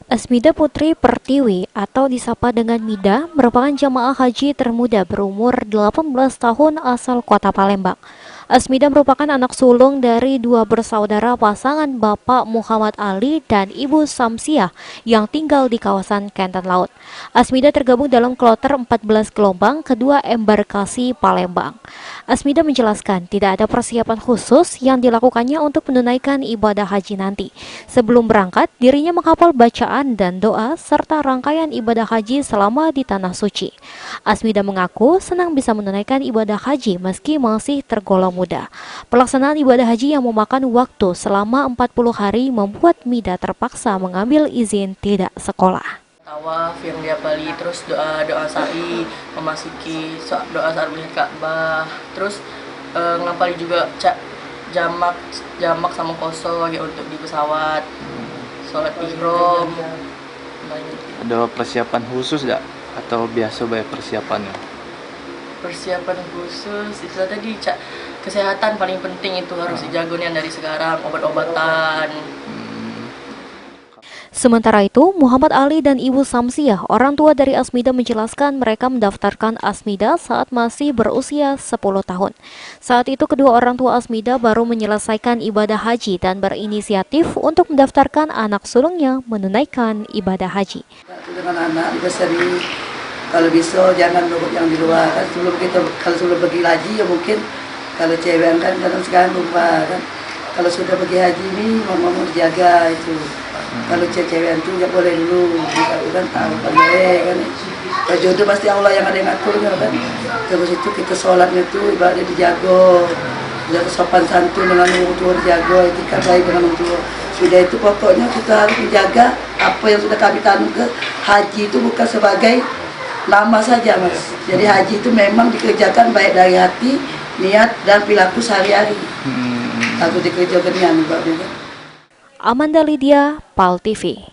Asmida Putri Pertiwi atau disapa dengan Mida merupakan jamaah haji termuda berumur 18 tahun asal kota Palembang. Asmida merupakan anak sulung dari dua bersaudara pasangan Bapak Muhammad Ali dan Ibu Samsiah yang tinggal di kawasan Kenten Laut. Asmida tergabung dalam kloter 14 gelombang kedua embarkasi Palembang. Asmida menjelaskan tidak ada persiapan khusus yang dilakukannya untuk menunaikan ibadah haji nanti. Sebelum berangkat, dirinya menghafal bacaan dan doa serta rangkaian ibadah haji selama di Tanah Suci. Asmida mengaku senang bisa menunaikan ibadah haji meski masih tergolong muda. Pelaksanaan ibadah haji yang memakan waktu selama 40 hari membuat Mida terpaksa mengambil izin tidak sekolah. Tawaf yang dia bali, terus doa sa'i, memasuki doa saat melihat Ka'bah, terus ngapali juga jamak sama koso lagi untuk di pesawat, sholat ihram. Ada persiapan khusus nggak? Atau biasa banyak persiapannya? Persiapan khusus itu tadi kesehatan paling penting, itu harus dijaga nih dari sekarang, obat-obatan. Sementara itu, Muhammad Ali dan Ibu Samsiah, orang tua dari Asmida, menjelaskan mereka mendaftarkan Asmida saat masih berusia 10 tahun. Saat itu kedua orang tua Asmida baru menyelesaikan ibadah haji dan berinisiatif untuk mendaftarkan anak sulungnya menunaikan ibadah haji. Dengan anak dibesari, kalau bisa jangan nurut yang di luar kan, kalau sebelum pergi haji ya mungkin kalau cewek kan kadang sekarang lupa kan, kalau sudah pergi haji ini mau dijaga itu. Kalau cewek itu ya boleh dulu, kan tahu kan kan. Jodoh pasti Allah yang ada yang aturnya kan. Terus itu kita sholatnya itu ibaratnya dijaga, jaga sopan santun dengan orang tua, dijaga etika baik dengan orang tua. Sudah itu pokoknya kita harus menjaga apa yang sudah kami tanam ke haji itu bukan sebagai nama saja mas. Jadi haji itu memang dikerjakan baik dari hati, niat dan perilaku sehari-hari. Harus dikerjakan dengan ibaratnya. Amanda Lydia, PAL TV.